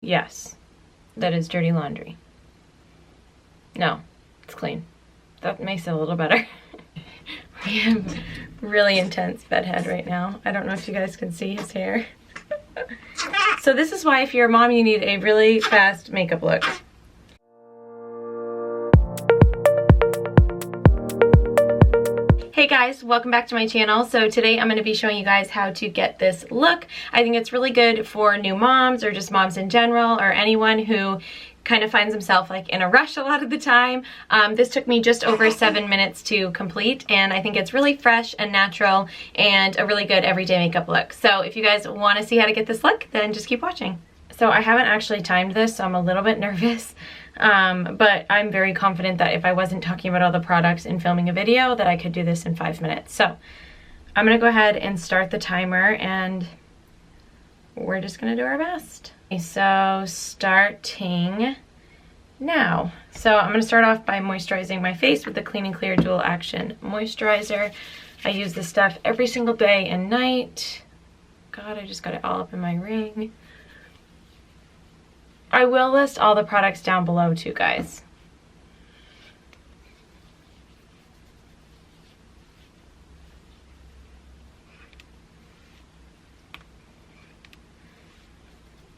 Yes, that is dirty laundry. No, it's clean. That makes it a little better. We have really intense bedhead right now. I don't know if you guys can see his hair. So this is why if you're a mom, you need a really fast makeup look. Hey guys, welcome back to my channel. So today I'm going to be showing you guys how to get this look. I think it's really good for new moms or just moms in general or anyone who kind of finds himself like in a rush a lot of the time. This took me just over 7 minutes to complete, and I think it's really fresh and natural and a really good everyday makeup look. So if you guys want to see how to get this look, then just keep watching. So I haven't actually timed this, so I'm a little bit nervous. But I'm very confident that if I wasn't talking about all the products and filming a video, that I could do this in 5 minutes. So I'm gonna go ahead and start the timer, and we're just gonna do our best. Okay, so starting now. So I'm gonna start off by moisturizing my face with the Clean and Clear Dual Action Moisturizer. I use this stuff every single day and night. God, I just got it all up in my ring. I will list all the products down below too, guys.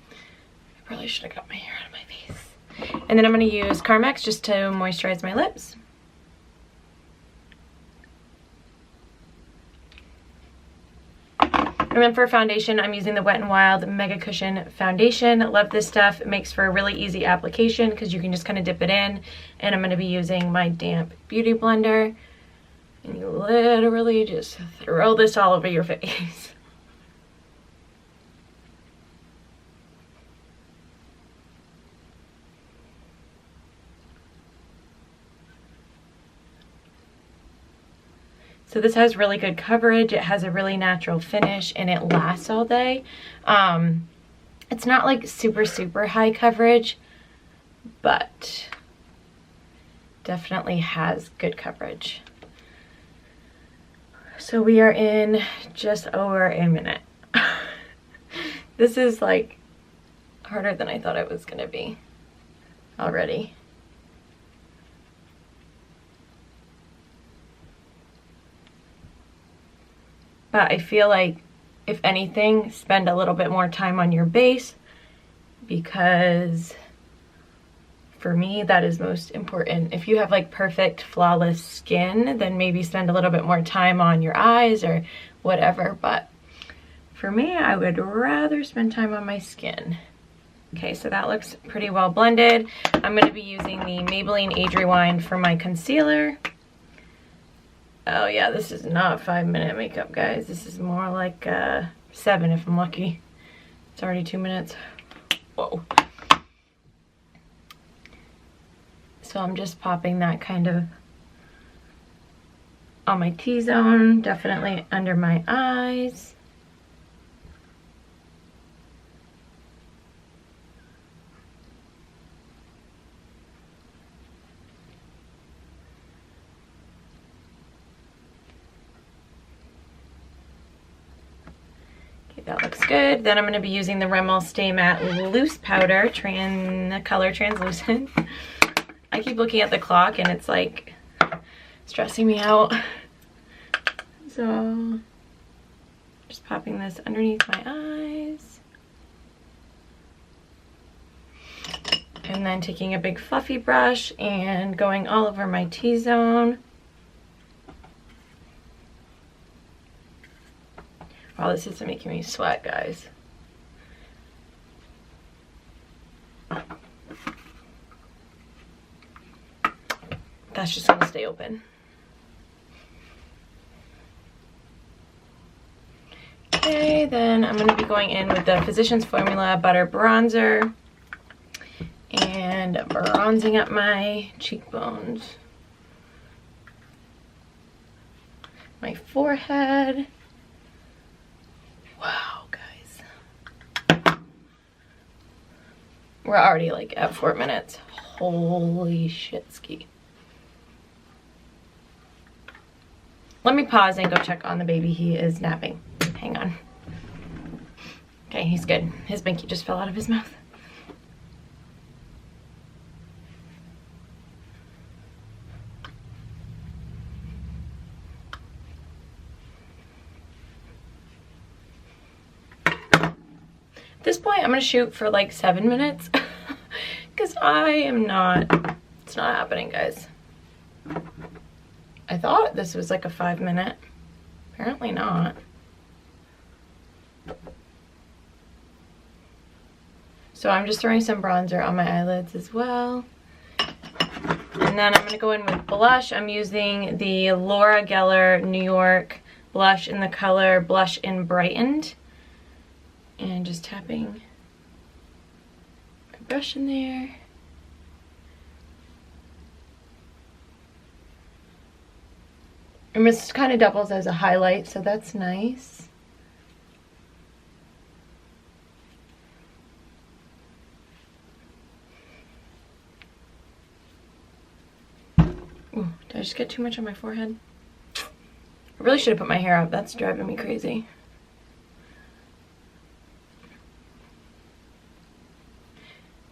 I probably should have got my hair out of my face. And then I'm going to use Carmex just to moisturize my lips. And then for foundation, I'm using the Wet n Wild Mega Cushion Foundation. Love this stuff. It makes for a really easy application because you can just kind of dip it in. And I'm going to be using my damp beauty blender. And you literally just throw this all over your face. So this has really good coverage, it has a really natural finish, and it lasts all day. It's not like super high coverage, but definitely has good coverage. So we are in just over a minute. This is like harder than I thought it was gonna be already. But I feel like, if anything, spend a little bit more time on your base, because for me, that is most important. If you have like perfect, flawless skin, then maybe spend a little bit more time on your eyes or whatever. But for me, I would rather spend time on my skin. Okay, so that looks pretty well blended. I'm going to be using the Maybelline Age Rewind for my concealer. Oh yeah, this is not 5 minute makeup, guys. This is more like 7 if I'm lucky. It's already 2 minutes. Whoa. So I'm just popping that kind of on my T-zone, definitely under my eyes. That looks good. Then I'm going to be using the Rimmel Stay Matte Loose Powder, color translucent. I keep looking at the clock and it's like stressing me out. So just popping this underneath my eyes. And then taking a big fluffy brush and going all over my T-zone. Wow, this isn't making me sweat, guys. That's just gonna stay open. Okay, then I'm gonna be going in with the Physicians Formula Butter Bronzer and bronzing up my cheekbones, my forehead. Wow, guys. We're already like at 4 minutes. Holy shit ski. Let me pause and go check on the baby. He is napping. Hang on. Okay, he's good. His binky just fell out of his mouth. At this point, I'm gonna shoot for like 7 minutes because it's not happening, guys. I thought this was like a 5-minute. Apparently not. So I'm just throwing some bronzer on my eyelids as well. And then I'm gonna go in with blush. I'm using the Laura Geller New York blush in the color Blush-N-Brighten. And just tapping my brush in there. And this kind of doubles as a highlight, so that's nice. Ooh, did I just get too much on my forehead? I really should have put my hair up. That's driving me crazy.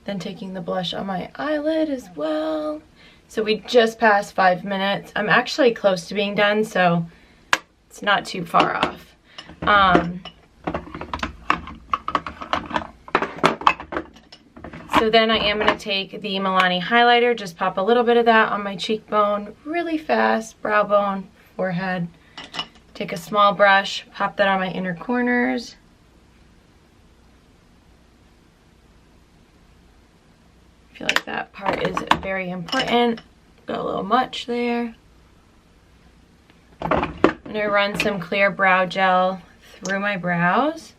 Then taking the blush on my eyelid as well. So we just passed 5 minutes. I'm actually close to being done, so it's not too far off. So then I am going to take the Milani highlighter, just pop a little bit of that on my cheekbone really fast, brow bone, forehead. Take a small brush, pop that on my inner corners. I feel like that part is very important. Got a little much there. I'm going to run some clear brow gel through my brows.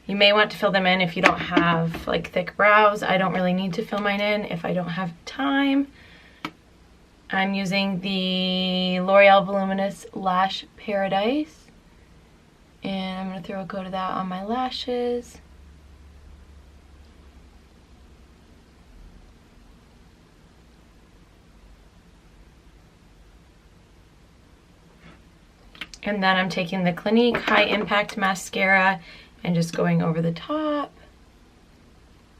You may want to fill them in if you don't have like thick brows. I don't really need to fill mine in if I don't have time. I'm using the L'Oreal Voluminous Lash Paradise. And I'm going to throw a coat of that on my lashes. And then I'm taking the Clinique High Impact Mascara and just going over the top.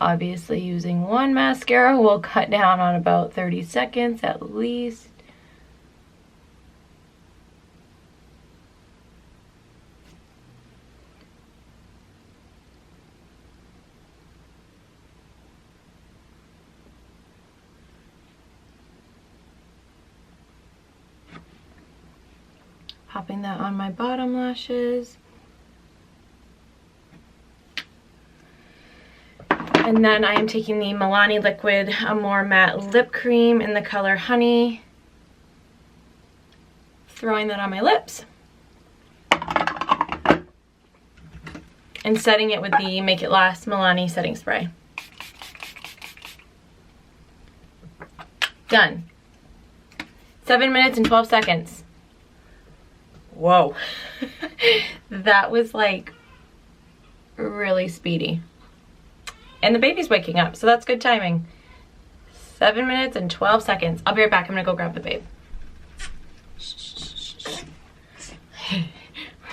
Obviously using one mascara will cut down on about 30 seconds at least. Popping that on my bottom lashes. And then I am taking the Milani Liquid Amore Matte Lip Cream in the color Honey. Throwing that on my lips. And setting it with the Make It Last Milani Setting Spray. Done. 7 minutes and 12 seconds. Whoa. That was like really speedy. And the baby's waking up, so that's good timing. 7 minutes and 12 seconds. I'll be right back. I'm gonna go grab the babe.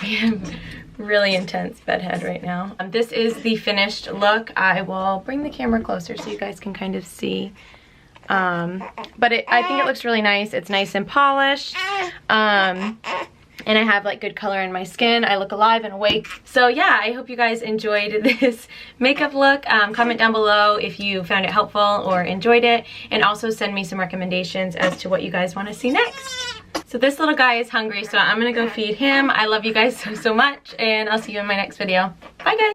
We have really intense bedhead right now. This is the finished look. I will bring the camera closer so you guys can kind of see. But I think it looks really nice. It's nice and polished. And I have like good color in my skin. I look alive and awake. So yeah, I hope you guys enjoyed this makeup look. Comment down below if you found it helpful or enjoyed it. And also send me some recommendations as to what you guys want to see next. So this little guy is hungry, so I'm gonna go feed him. I love you guys so much, and I'll see you in my next video. Bye guys.